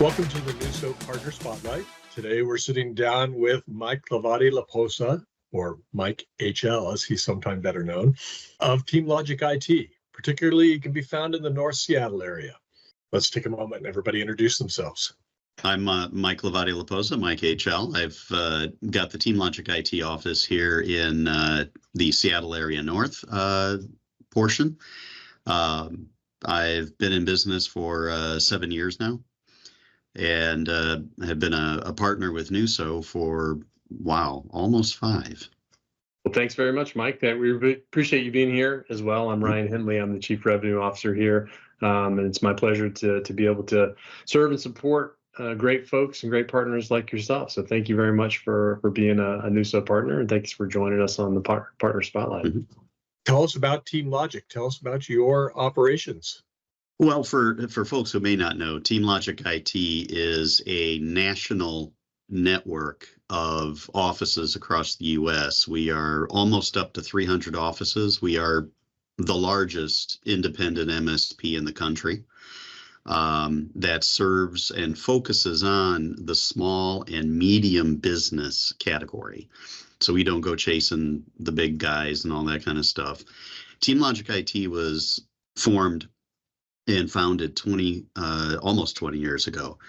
Welcome to the NUSO Partner Spotlight. Today we're sitting down with Mike Hlavaty-LaPosa, or Mike HL as he's sometimes better known, of TeamLogic IT. Particularly, he can be found in the North Seattle area. Let's take a moment and everybody introduce themselves. I'm Mike Hlavaty-LaPosa, Mike HL. I've got the TeamLogic IT office here in the Seattle area north portion. I've been in business for 7 years now, and have been a partner with NUSO for, wow, almost 5. Well, thanks very much, Mike. We appreciate you being here as well. I'm Ryan Henley. I'm the Chief Revenue Officer here, and it's my pleasure to be able to serve and support great folks and great partners like yourself. So thank you very much for being a NUSO partner, and thanks for joining us on the Partner Spotlight. Mm-hmm. Tell us about TeamLogic. Tell us about your operations. Well, for folks who may not know, TeamLogic IT is a national network of offices across the U.S. We are almost up to 300 offices. We are the largest independent MSP in the country that serves and focuses on the small and medium business category. So we don't go chasing the big guys and all that kind of stuff. TeamLogic IT was formed and founded almost 20 years ago,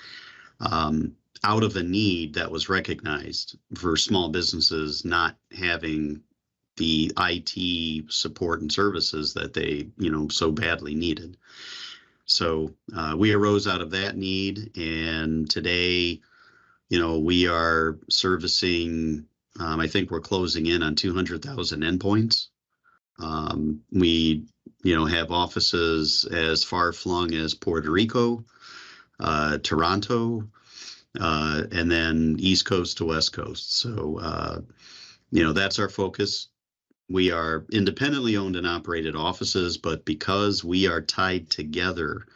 out of a need that was recognized for small businesses not having the IT support and services that they, so badly needed. So we arose out of that need, and today, we are servicing. I think we're closing in on 200,000 endpoints. We have offices as far flung as Puerto Rico, Toronto, and then East Coast to West Coast. So, that's our focus. We are independently owned and operated offices, but because we are tied together,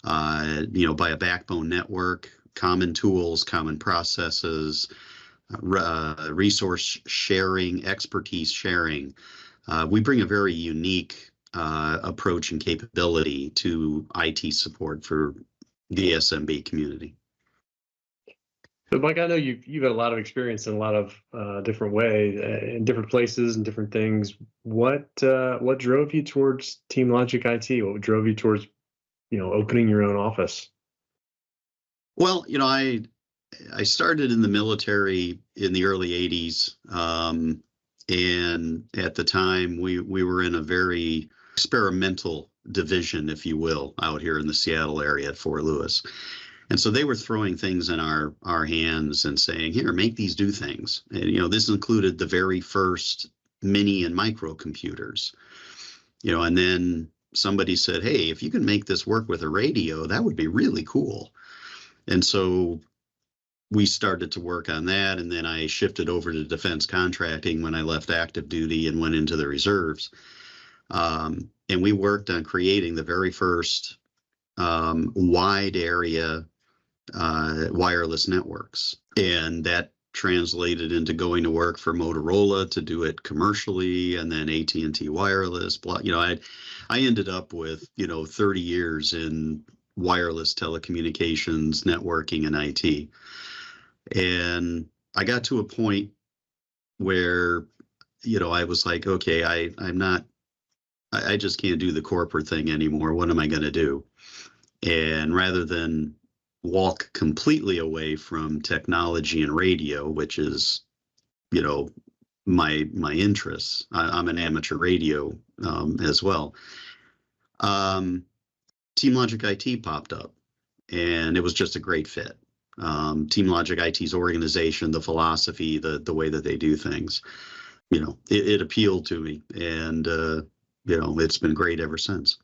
by a backbone network, common tools, common processes, resource sharing, expertise sharing, we bring a very unique approach and capability to IT support for the SMB community. So, Mike, I know you've had a lot of experience in a lot of different ways, in different places and different things. What drove you towards TeamLogic IT? What drove you towards, opening your own office? Well, I started in the military in the early 80s. And at the time, we were in a very experimental division, if you will, out here in the Seattle area at Fort Lewis. And so they were throwing things in our hands and saying, here, make these do things. And, this included the very first mini and micro computers, and then somebody said, hey, if you can make this work with a radio, that would be really cool. And so we started to work on that, and then I shifted over to defense contracting when I left active duty and went into the reserves. And we worked on creating the very first wide area wireless networks, and that translated into going to work for Motorola to do it commercially, and then AT&T Wireless. I ended up with 30 years in wireless telecommunications, networking, and IT. And I got to a point where, I was like, okay, I just can't do the corporate thing anymore. What am I going to do? And rather than walk completely away from technology and radio, which is, my interests, I'm an amateur radio as well. TeamLogic IT popped up, and it was just a great fit. TeamLogic IT's organization, the philosophy, the way that they do things, it appealed to me, and it's been great ever since.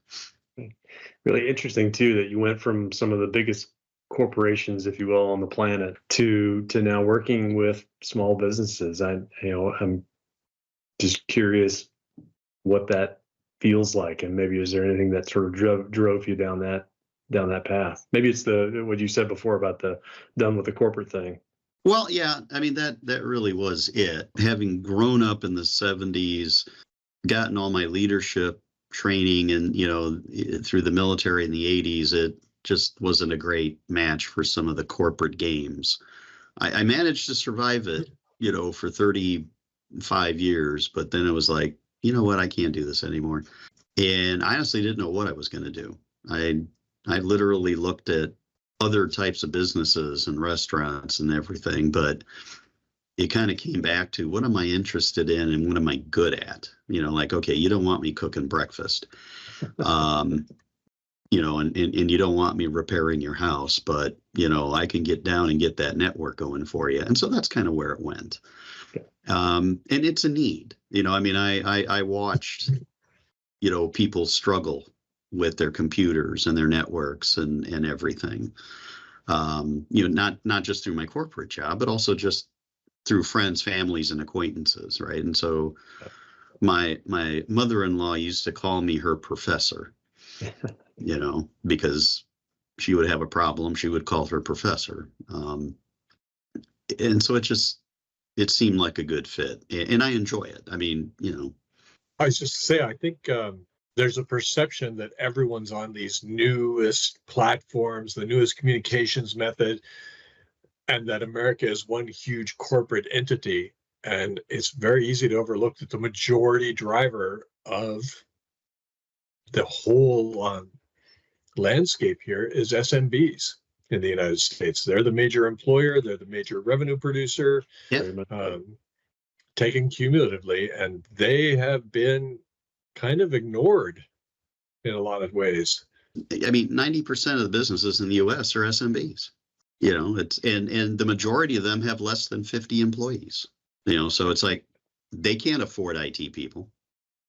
Really interesting too that you went from some of the biggest corporations, if you will, on the planet to now working with small businesses. I'm just curious what that feels like, and maybe is there anything that sort of drove you down that path? Maybe it's what you said before about the done with the corporate thing. Well, yeah, I mean, that really was it. Having grown up in the 70s, gotten all my leadership training and, through the military in the 80s, just wasn't a great match for some of the corporate games. I managed to survive it, for 35 years, but then it was like, you know what, I can't do this anymore. And I honestly didn't know what I was going to do. I literally looked at other types of businesses and restaurants and everything, but it kind of came back to what am I interested in and what am I good at? Like, okay, you don't want me cooking breakfast, and you don't want me repairing your house, but, I can get down and get that network going for you. And so that's kind of where it went. And it's a need, I watched, people struggle with their computers and their networks and everything, not just through my corporate job, but also just through friends, families, and acquaintances. Right. And so my mother-in-law used to call me her professor, because she would have a problem. She would call her professor. And so it seemed like a good fit, and I enjoy it. I was just to say, I think there's a perception that everyone's on these newest platforms, the newest communications method, and that America is one huge corporate entity. And it's very easy to overlook that the majority driver of the whole landscape here is SMBs in the United States. They're the major employer, they're the major revenue producer, taken cumulatively, and they have been kind of ignored in a lot of ways. 90% of the businesses in the US are SMBs. It's and the majority of them have less than 50 employees. So it's like they can't afford IT people.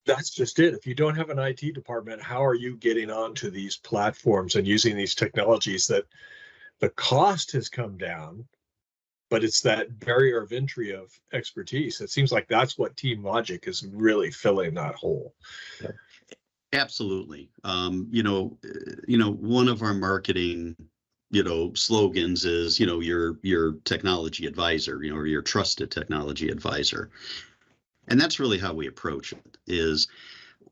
That's just it. If you don't have an IT department, how are you getting onto these platforms and using these technologies that the cost has come down, but it's that barrier of entry of expertise? It seems like that's what TeamLogic is really filling that hole. Absolutely. One of our marketing, slogans is, your technology advisor, or your trusted technology advisor. And that's really how we approach it is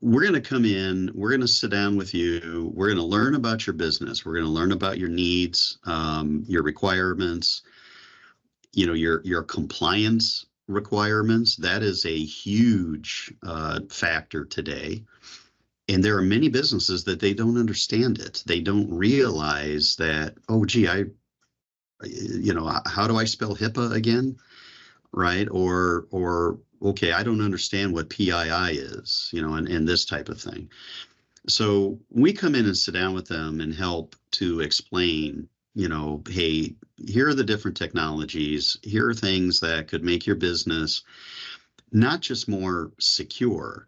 we're going to come in, we're going to sit down with you, we're going to learn about your business, we're going to learn about your needs, your requirements, your compliance requirements. That is a huge factor today. And there are many businesses that they don't understand it. They don't realize that, oh, gee, how do I spell HIPAA again? Right. Or, okay, I don't understand what PII is, and this type of thing. So we come in and sit down with them and help to explain, hey, here are the different technologies. Here are things that could make your business not just more secure,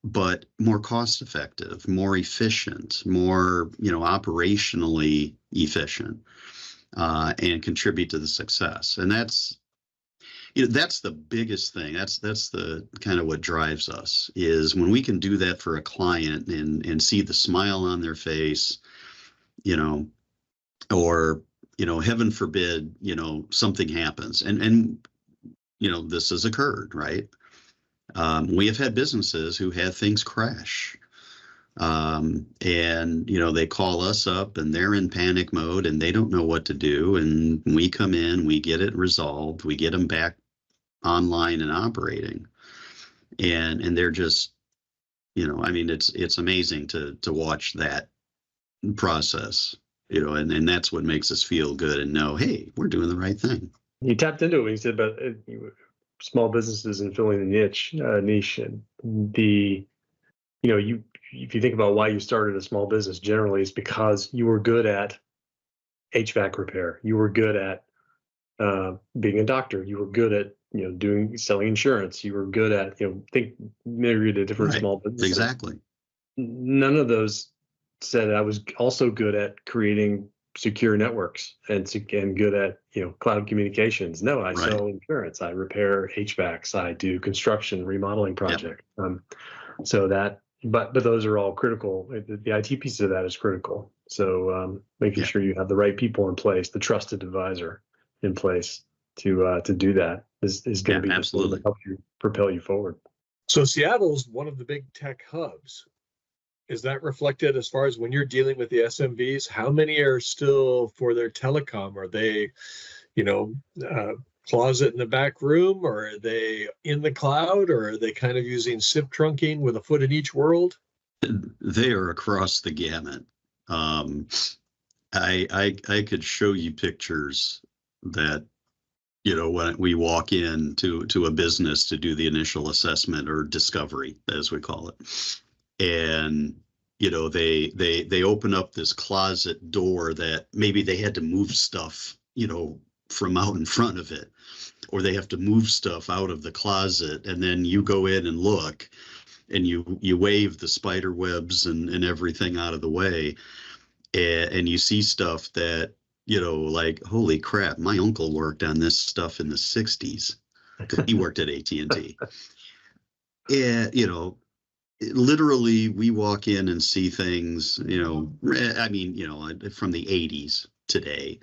but more cost effective, more efficient, more, operationally efficient, and contribute to the success. And that's the biggest thing. That's the kind of what drives us is when we can do that for a client and see the smile on their face, or, heaven forbid, something happens and, this has occurred, right? We have had businesses who had things crash, and, they call us up and they're in panic mode and they don't know what to do. And we come in, we get it resolved, we get them back online and operating, and they're just, it's amazing to watch that process, and that's what makes us feel good and know, hey, we're doing the right thing. You tapped into it when you said about small businesses and filling the niche, and if you think about why you started a small business, generally it's because you were good at HVAC repair, you were good at being a doctor, you were good at selling insurance, you were good at think myriad of different small businesses. Exactly. None of those said I was also good at creating secure networks and good at cloud communications. No, I sell insurance, I repair HVACs, I do construction remodeling projects. But those are all critical. The IT piece of that is critical. So making sure you have the right people in place, the trusted advisor in place to do that is going to be absolutely help you propel you forward. So Seattle's one of the big tech hubs. is that reflected as far as when you're dealing with the SMBs? How many are still for their telecom? Are they, closet in the back room, or are they in the cloud, or are they kind of using SIP trunking with a foot in each world? They are across the gamut. I could show you pictures that, when we walk in to a business to do the initial assessment or discovery, as we call it, and they open up this closet door that maybe they had to move stuff, from out in front of it, or they have to move stuff out of the closet, and then you go in and look, and you wave the spider webs and everything out of the way, and you see stuff that, like, holy crap, my uncle worked on this stuff in the 60s. He worked at AT&T. And, literally we walk in and see things, from the 80s today.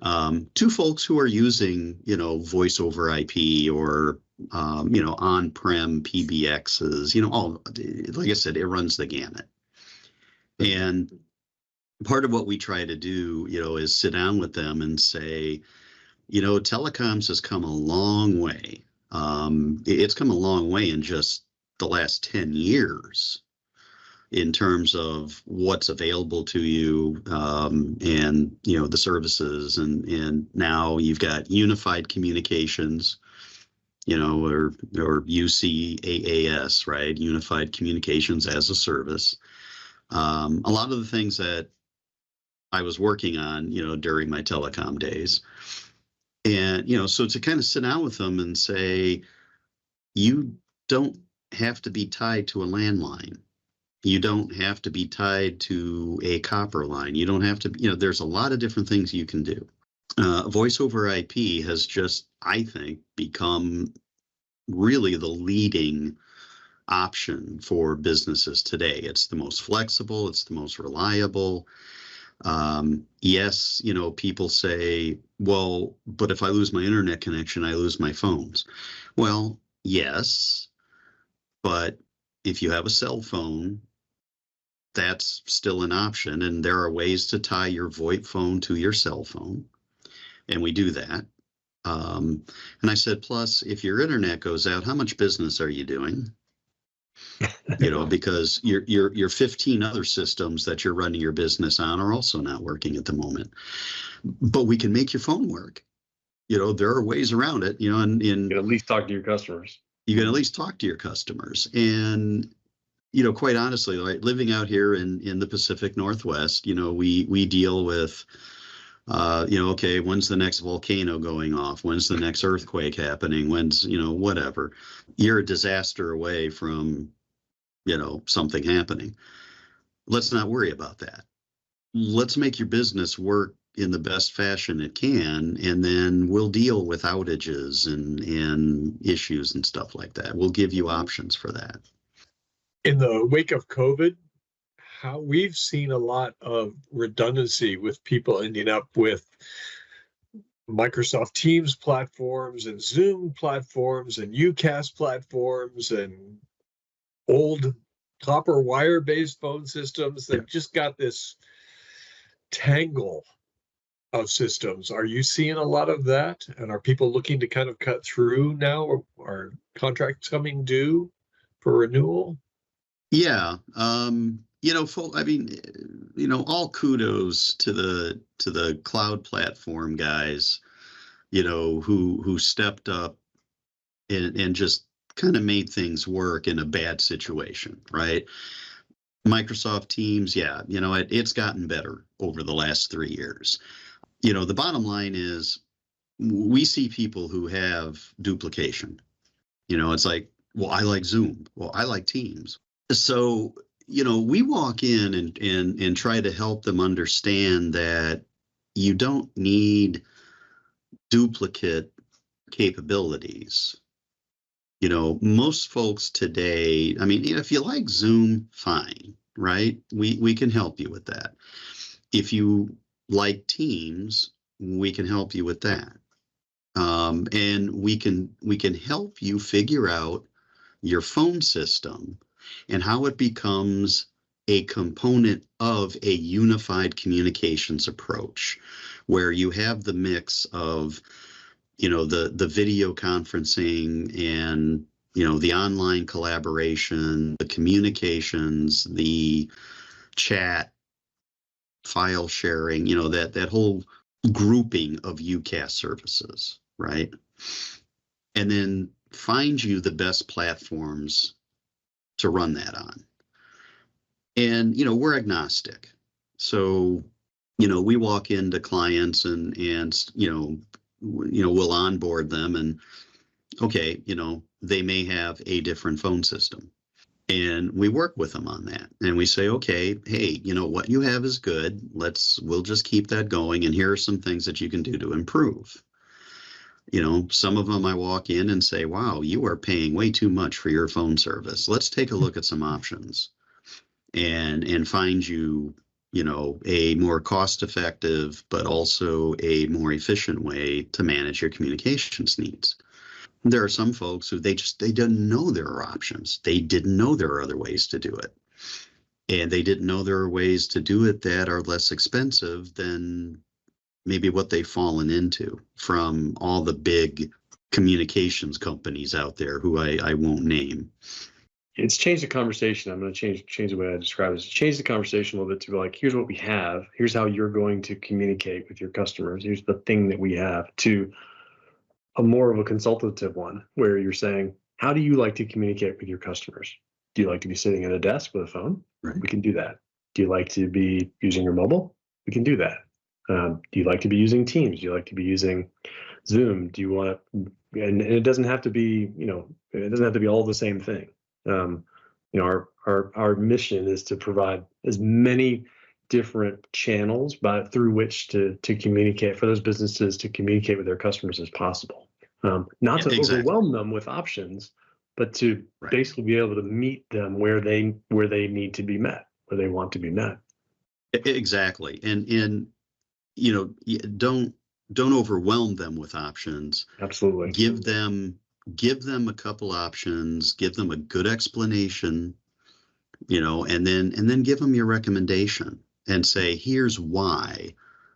To folks who are using, voice over IP or, on-prem PBXs, like I said, it runs the gamut. And part of what we try to do, is sit down with them and say, telecoms has come a long way. It's come a long way in just the last 10 years in terms of what's available to you, and, the services. And now you've got unified communications, or UCaaS, right? Unified communications as a service. A lot of the things that I was working on, during my telecom days. And, so to kind of sit down with them and say, you don't have to be tied to a landline. You don't have to be tied to a copper line. You don't have to, there's a lot of different things you can do. Voice over IP has just, I think, become really the leading option for businesses today. It's the most flexible. It's the most reliable. Yes, people say, well, but if I lose my internet connection, I lose my phones. Well, yes, but if you have a cell phone, that's still an option. And there are ways to tie your VoIP phone to your cell phone. And we do that. And I said, plus, if your internet goes out, how much business are you doing? Because your 15 other systems that you're running your business on are also not working at the moment. But we can make your phone work. There are ways around it, and you can at least talk to your customers. You can at least talk to your customers. And, quite honestly, like living out here in the Pacific Northwest, we deal with, okay, when's the next volcano going off? When's the next earthquake happening? When's, whatever. You're a disaster away from, something happening. Let's not worry about that. Let's make your business work in the best fashion it can, and then we'll deal with outages and issues and stuff like that. We'll give you options for that. In the wake of COVID, how we've seen a lot of redundancy with people ending up with Microsoft Teams platforms and Zoom platforms and UCaaS platforms and old copper wire-based phone systems that just got this tangle of systems. Are you seeing a lot of that? And are people looking to kind of cut through now? Or are contracts coming due for renewal? Yeah. All kudos to the cloud platform guys, who stepped up and just kind of made things work in a bad situation, right? Microsoft Teams, yeah, it's gotten better over the last 3 years. The bottom line is we see people who have duplication. It's like, well, I like Zoom. Well, I like Teams. So, we walk in and try to help them understand that you don't need duplicate capabilities. Most folks today, if you like Zoom, fine, right? We can help you with that. If you like Teams, we can help you with that. And we can help you figure out your phone system and how it becomes a component of a unified communications approach where you have the mix of, the video conferencing and, the online collaboration, the communications, the chat, file sharing, that whole grouping of UCaaS services, right? And then find you the best platforms to run that on. And, we're agnostic. So, we walk into clients and we'll onboard them and, okay, they may have a different phone system. And we work with them on that. And we say, okay, hey, what you have is good. We'll just keep that going. And here are some things that you can do to improve. Some of them I walk in and say, wow, you are paying way too much for your phone service. Let's take a look at some options and find you, a more cost-effective, but also a more efficient way to manage your communications needs. There are some folks who they didn't know there are options. They didn't know there are other ways to do it. And they didn't know there are ways to do it that are less expensive than maybe what they've fallen into from all the big communications companies out there who I won't name. It's changed the conversation. I'm going to change the way I describe it. It's changed the conversation a little bit to be like, here's what we have. Here's how you're going to communicate with your customers. Here's the thing that we have, to a more of a consultative one where you're saying, how do you like to communicate with your customers? Do you like to be sitting at a desk with a phone? Right. We can do that. Do you like to be using your mobile? We can do that. Do you like to be using Teams? Do you like to be using Zoom? Do you want to, and it doesn't have to be, it doesn't have to be all the same thing. Our mission is to provide as many different channels through which to communicate, for those businesses to communicate with their customers as possible. Not to overwhelm them with options, but to basically be able to meet them where they need to be met, where they want to be met. Exactly. And don't overwhelm them with options. Absolutely. Give them a couple options, give them a good explanation, and then give them your recommendation and say, here's why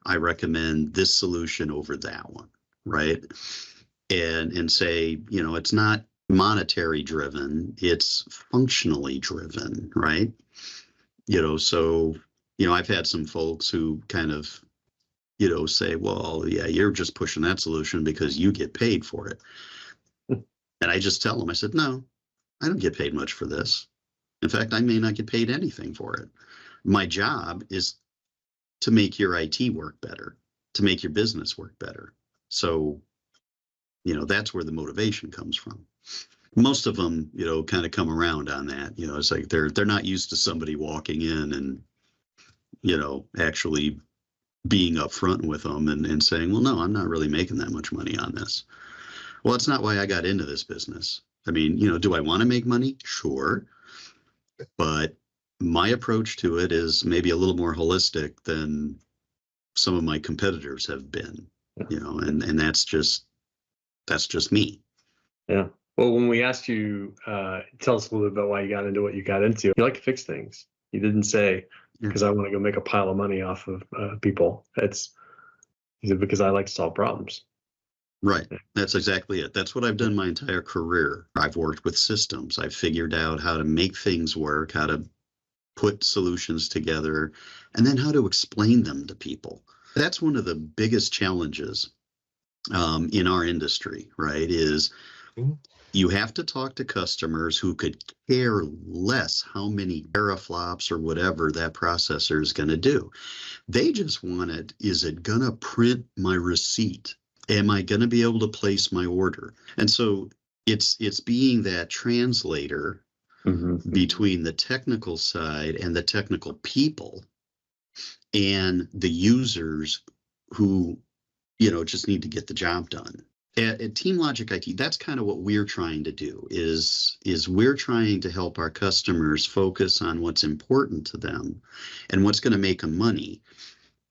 I recommend this solution over that one, right? And say, it's not monetary driven, it's functionally driven, right? So, I've had some folks who kind of, say, well, yeah, you're just pushing that solution because you get paid for it. And I just tell them, I said, no, I don't get paid much for this. In fact, I may not get paid anything for it. My job is to make your IT work better, to make your business work better. So, that's where the motivation comes from. Most of them, kind of come around on that. It's like they're not used to somebody walking in and, actually being upfront with them and saying, well, no, I'm not really making that much money on this. Well, that's not why I got into this business. I mean, do I want to make money? Sure. But my approach to it is maybe a little more holistic than some of my competitors have been, and that's just me. Yeah. Well, when we asked you, tell us a little bit about why you got into what you got into. You like to fix things. You didn't say, because I want to go make a pile of money off of people. You said, because I like to solve problems. Right. That's exactly it. That's what I've done my entire career. I've worked with systems. I've figured out how to make things work, how to put solutions together, and then how to explain them to people. That's one of the biggest challenges in our industry, right? Is you have to talk to customers who could care less how many teraflops or whatever that processor is going to do. They just want it, is it going to print my receipt? Am I going to be able to place my order? And so it's being that translator between the technical side and the technical people and the users who, just need to get the job done. At TeamLogic IT, that's kind of what we're trying to do is we're trying to help our customers focus on what's important to them and what's going to make them money,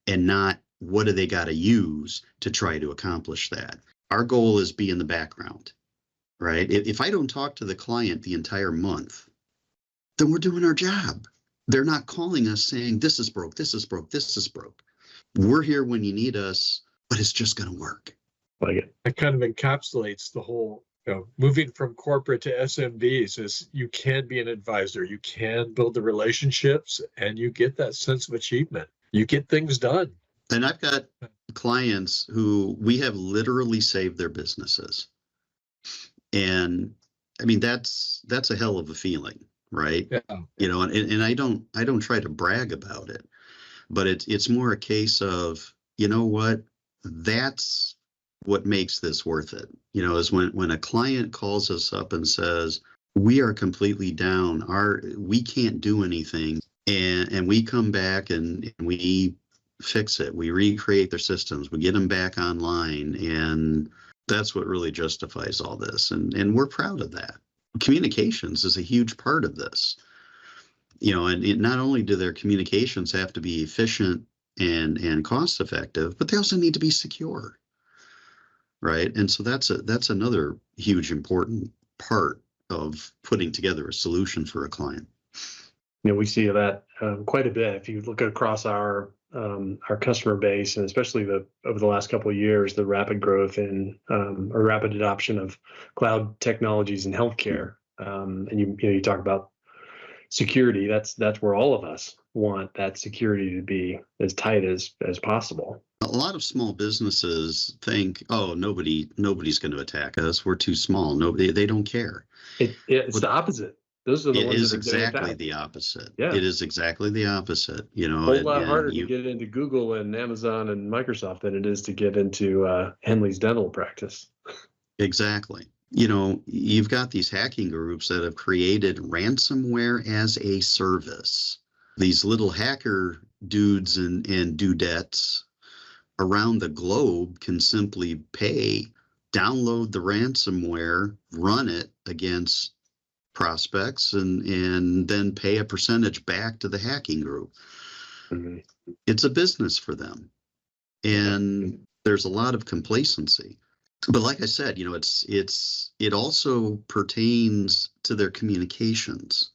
and not what do they got to use to try to accomplish that. Our goal is be in the background, right? If I don't talk to the client the entire month, then we're doing our job. they're not calling us saying, this is broke, this is broke, this is broke. We're here when you need us, but it's just going to work. Like it. That kind of encapsulates the whole, moving from corporate to SMBs is you can be an advisor, you can build the relationships, and you get that sense of achievement. You get things done. And I've got clients who we have literally saved their businesses. And I mean, that's a hell of a feeling, right? Yeah. And I don't try to brag about it, but it's more a case of, you know what, that's what makes this worth it, is when a client calls us up and says, we are completely down, we can't do anything. And we come back and we fix it. We recreate their systems. We get them back online. And that's what really justifies all this. And we're proud of that. Communications is a huge part of this. And not only do their communications have to be efficient and cost effective, but they also need to be secure. Right. And so that's another huge important part of putting together a solution for a client. We see that quite a bit. If you look across our customer base, and especially over the last couple of years, the rapid growth in or rapid adoption of cloud technologies in healthcare, and you talk about security. That's where all of us want that security to be as tight as possible. A lot of small businesses think, oh, nobody's going to attack us. We're too small. They don't care. It's the opposite. Those are the ones that are exactly the opposite. Yeah. It is exactly the opposite. A whole lot harder to get into Google and Amazon and Microsoft than it is to get into Henley's dental practice. Exactly. You've got these hacking groups that have created ransomware as a service. These little hacker dudes and dudettes around the globe can simply download the ransomware, run it against prospects, and then pay a percentage back to the hacking group. Mm-hmm. It's a business for them. And there's a lot of complacency. But like I said, it also pertains to their communications,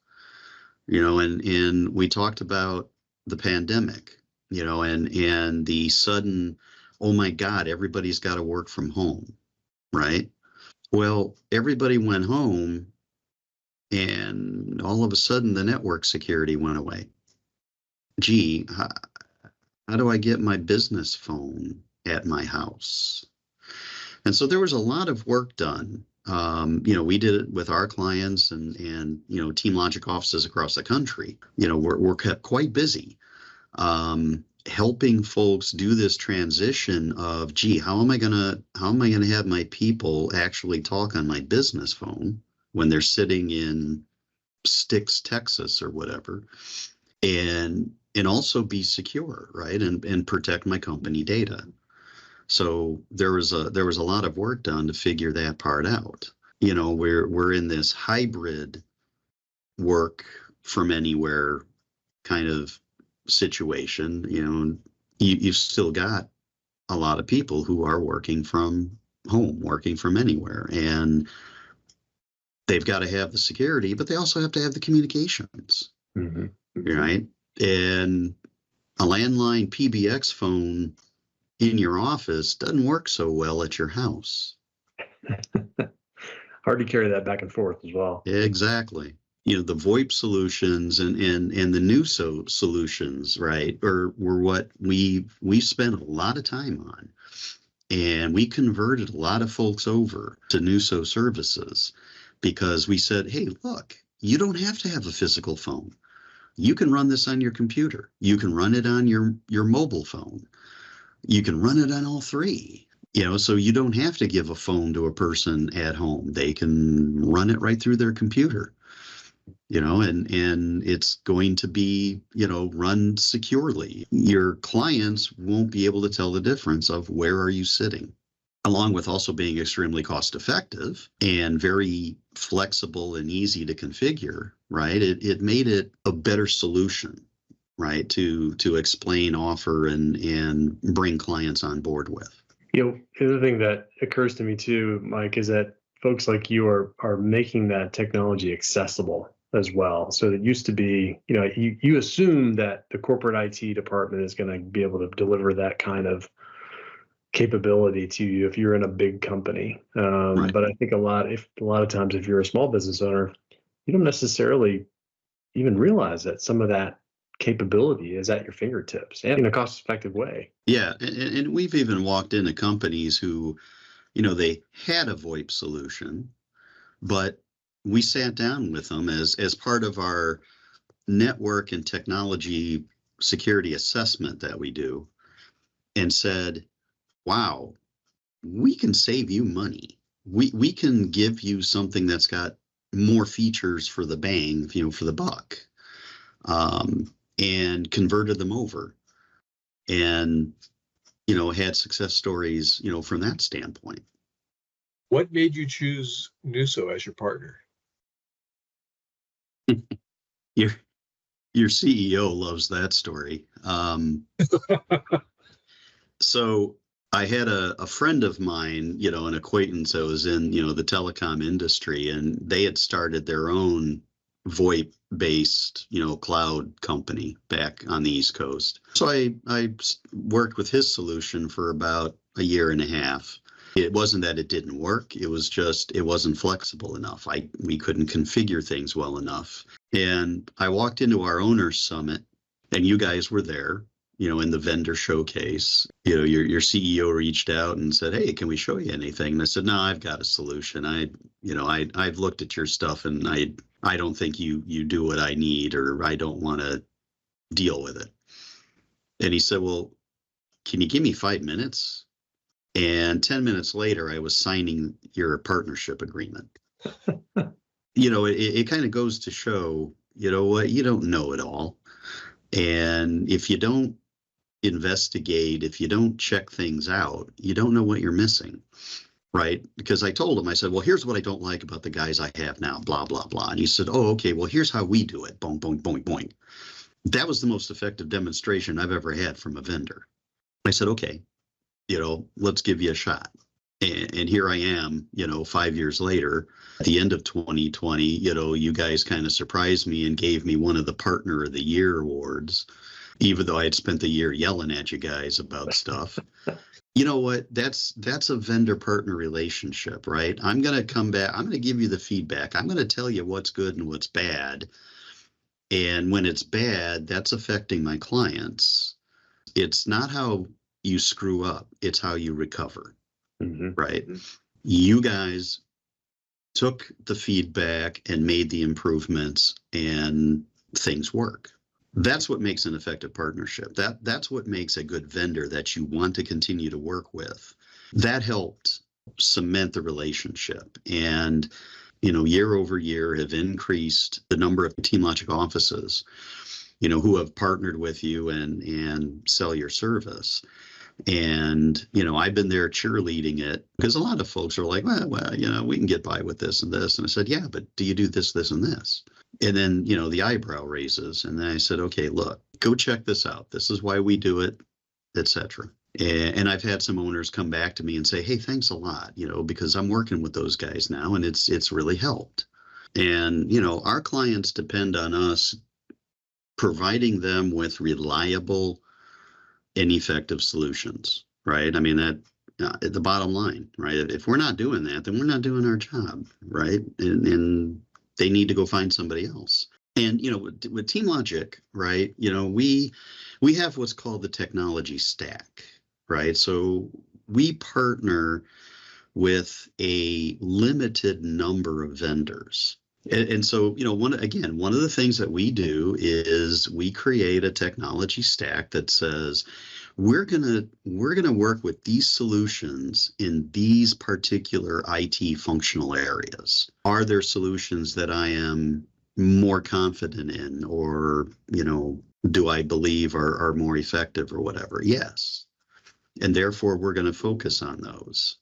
and we talked about the pandemic, and the sudden, oh my God, everybody's got to work from home, right? Well, everybody went home and all of a sudden the network security went away. Gee, how do I get my business phone at my house? And so there was a lot of work done. We did it with our clients and TeamLogic offices across the country. We're kept quite busy helping folks do this transition of, gee, how am I gonna have my people actually talk on my business phone when they're sitting in Styx, Texas, or whatever, and also be secure, right, and protect my company data. So there was a lot of work done to figure that part out. We're in this hybrid work from anywhere kind of situation. You've still got a lot of people who are working from home, working from anywhere, and they've got to have the security, but they also have to have the communications, mm-hmm. Right? And a landline PBX phone in your office doesn't work so well at your house. Hard to carry that back and forth as well. Exactly. The VoIP solutions and the NUSO solutions, right, were what we spent a lot of time on. And we converted a lot of folks over to NUSO services because we said, hey, look, you don't have to have a physical phone. You can run this on your computer. You can run it on your mobile phone. You can run it on all three. So you don't have to give a phone to a person at home. They can run it right through their computer. And it's going to be, run securely. Your clients won't be able to tell the difference of where are you sitting, along with also being extremely cost effective and very flexible and easy to configure, right? It made it a better solution, right, to explain, offer, and bring clients on board with. The other thing that occurs to me too, Mike, is that folks like you are making that technology accessible as well. So it used to be, you assume that the corporate IT department is going to be able to deliver that kind of capability to you if you're in a big company. Right. But I think a lot of times if you're a small business owner, you don't necessarily even realize that some of that capability is at your fingertips and in a cost-effective way. Yeah, and we've even walked into companies who, they had a VoIP solution, but we sat down with them as part of our network and technology security assessment that we do, and said, wow, we can save you money. We can give you something that's got more features for the bang, for the buck, and converted them over, and had success stories, from that standpoint. What made you choose NUSO as your partner? Your CEO loves that story. So I had a friend of mine, an acquaintance that was in, the telecom industry, and they had started their own VoIP-based, cloud company back on the East Coast. So I worked with his solution for about a year and a half. It wasn't that it didn't work. It was just, it wasn't flexible enough. We couldn't configure things well enough. And I walked into our owners summit, and you guys were there, in the vendor showcase. Your CEO reached out and said, hey, can we show you anything? And I said, no, I've got a solution. I've looked at your stuff, and I don't think you do what I need, or I don't want to deal with it. And he said, well, can you give me 5 minutes? And 10 minutes later, I was signing your partnership agreement. It kind of goes to show, what, you don't know it all. And if you don't investigate, if you don't check things out, you don't know what you're missing, right? Because I told him, I said, well, here's what I don't like about the guys I have now, blah, blah, blah. And he said, oh, okay, well, here's how we do it. Boom, boom, boom, boom. That was the most effective demonstration I've ever had from a vendor. I said, okay, let's give you a shot. And here I am, 5 years later, at the end of 2020, you guys kind of surprised me and gave me one of the Partner of the Year awards, even though I had spent the year yelling at you guys about stuff. You know what? That's a vendor partner relationship, right? I'm going to come back. I'm going to give you the feedback. I'm going to tell you what's good and what's bad. And when it's bad, that's affecting my clients. It's not how you screw up, it's how you recover, right? You guys took the feedback and made the improvements, and things work. That's what makes an effective partnership. That's what makes a good vendor that you want to continue to work with. That helped cement the relationship, and year over year have increased the number of TeamLogic offices, who have partnered with you and sell your service. And, I've been there cheerleading it, because a lot of folks are like, well, we can get by with this and this. And I said, yeah, but do you do this, this, and this? And then, the eyebrow raises. And then I said, okay, look, go check this out. This is why we do it, etc. And I've had some owners come back to me and say, hey, thanks a lot, because I'm working with those guys now, and it's really helped. And, our clients depend on us providing them with reliable and effective solutions, right? I mean, that the bottom line, right? If we're not doing that, then we're not doing our job, right? And they need to go find somebody else. And, with TeamLogic, right, we have what's called the technology stack, right? So we partner with a limited number of vendors. And so, one of the things that we do is we create a technology stack that says, we're gonna work with these solutions in these particular IT functional areas. Are there solutions that I am more confident in, or, do I believe are more effective or whatever? Yes. And therefore, we're going to focus on those.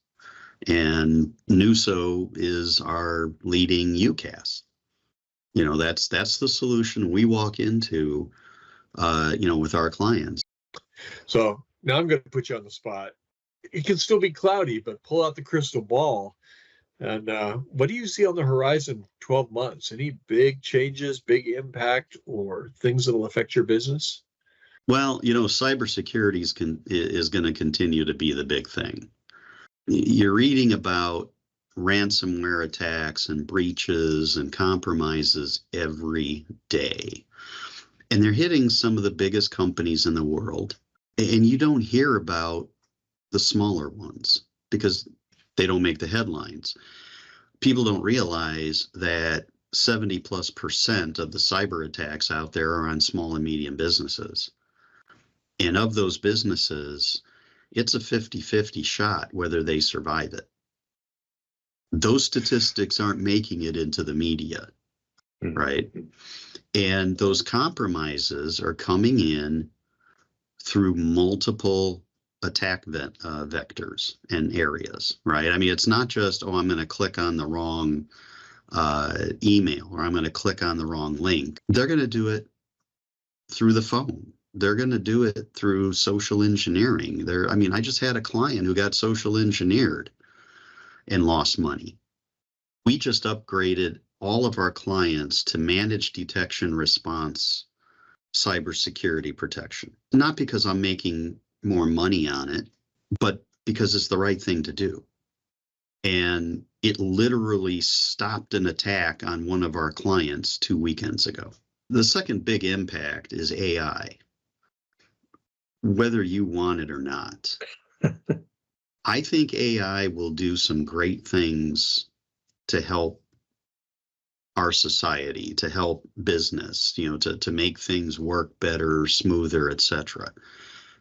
And NUSO is our leading UCaaS. That's the solution we walk into, with our clients. So now I'm going to put you on the spot. It can still be cloudy, but pull out the crystal ball. And what do you see on the horizon 12 months? Any big changes, big impact, or things that'll affect your business? Well, cybersecurity is going to continue to be the big thing. You're reading about ransomware attacks and breaches and compromises every day. And they're hitting some of the biggest companies in the world. And you don't hear about the smaller ones because they don't make the headlines. People don't realize that 70+% of the cyber attacks out there are on small and medium businesses. And of those businesses, it's a 50-50 shot whether they survive it. Those statistics aren't making it into the media, right? And those compromises are coming in through multiple attack vectors and areas, right? I mean, it's not just, I'm going to click on the wrong email, or I'm going to click on the wrong link. They're going to do it through the phone. They're going to do it through social engineering. I just had a client who got social engineered and lost money. We just upgraded all of our clients to managed detection response cybersecurity protection. Not because I'm making more money on it, but because it's the right thing to do. And it literally stopped an attack on one of our clients 2 weekends ago. The second big impact is AI, whether you want it or not. I think AI will do some great things to help our society, to help business, to make things work better, smoother, etc.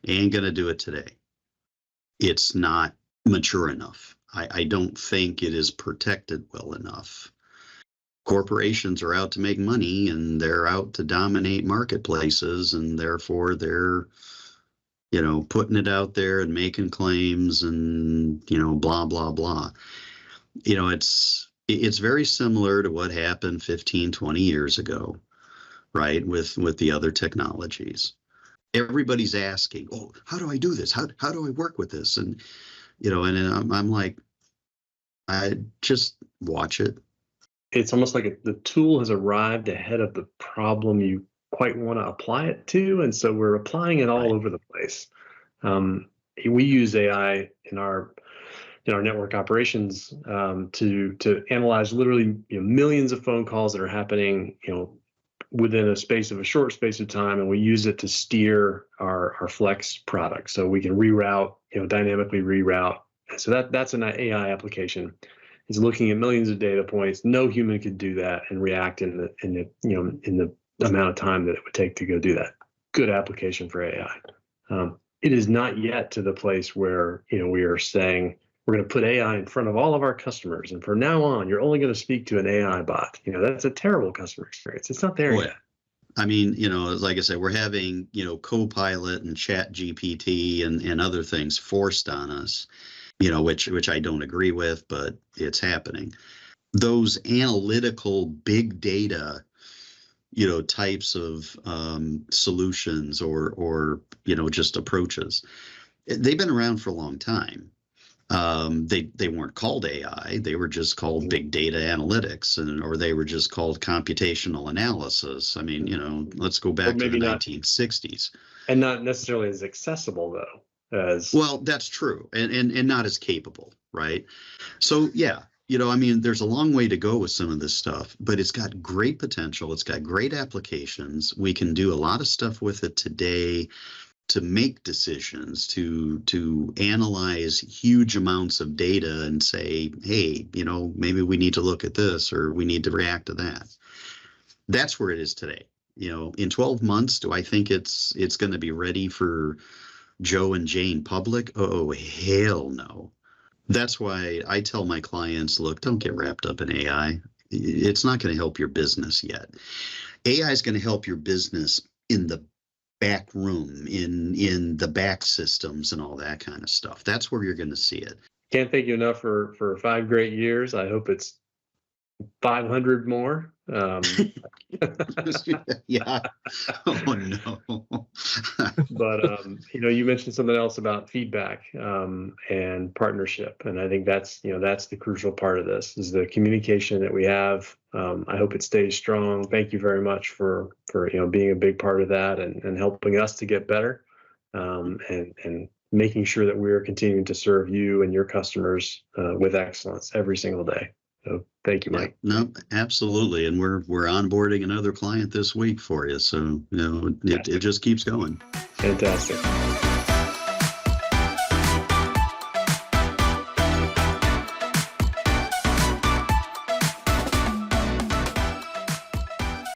Ain't going to do it today. It's not mature enough. I don't think it is protected well enough. Corporations are out to make money, and they're out to dominate marketplaces, and therefore they're putting it out there and making claims and blah blah blah. It's very similar to what happened 15, 20 years ago, right, with the other technologies. Everybody's asking, how do I do this? How do I work with this? And and I'm like, I just watch it. It's almost like the tool has arrived ahead of the problem you quite want to apply it to, and so we're applying it all over the place. We use AI in our network operations to analyze literally millions of phone calls that are happening within a short space of time, and we use it to steer our Flex product, so we can reroute, dynamically reroute. And so that's an AI application. It's looking at millions of data points. No human could do that and react in the amount of time that it would take to go do that. Good application for AI. It is not yet to the place where we are saying we're going to put AI in front of all of our customers, and from now on, you're only going to speak to an AI bot. That's a terrible customer experience. It's not there yet. I mean, like I said, we're having Copilot and Chat GPT and other things forced on us, which I don't agree with, but it's happening. Those analytical big data, types of solutions or just approaches, they've been around for a long time. They weren't called AI. They were just called big data analytics, or they were just called computational analysis. I mean, let's go back to the 1960s. And not necessarily as accessible, though. Well, that's true, and not as capable, right? So yeah, there's a long way to go with some of this stuff, but it's got great potential. It's got great applications. We can do a lot of stuff with it today to make decisions, to analyze huge amounts of data and say, hey, maybe we need to look at this, or we need to react to that. That's where it is today. In 12 months, do I think it's going to be ready for Joe and Jane public? Oh, hell no. That's why I tell my clients, look, don't get wrapped up in AI. It's not going to help your business yet. AI is going to help your business in the back room, in the back systems and all that kind of stuff. That's where you're going to see it. Can't thank you enough for 5 great years. I hope it's 500 more. Yeah. Oh no. But you mentioned something else about feedback and partnership, and I think that's the crucial part of this is the communication that we have. I hope it stays strong. Thank you very much for being a big part of that and helping us to get better, and making sure that we're continuing to serve you and your customers with excellence every single day. So thank you, Mike. Yeah, no, absolutely. And we're onboarding another client this week for you. So, it just keeps going. Fantastic.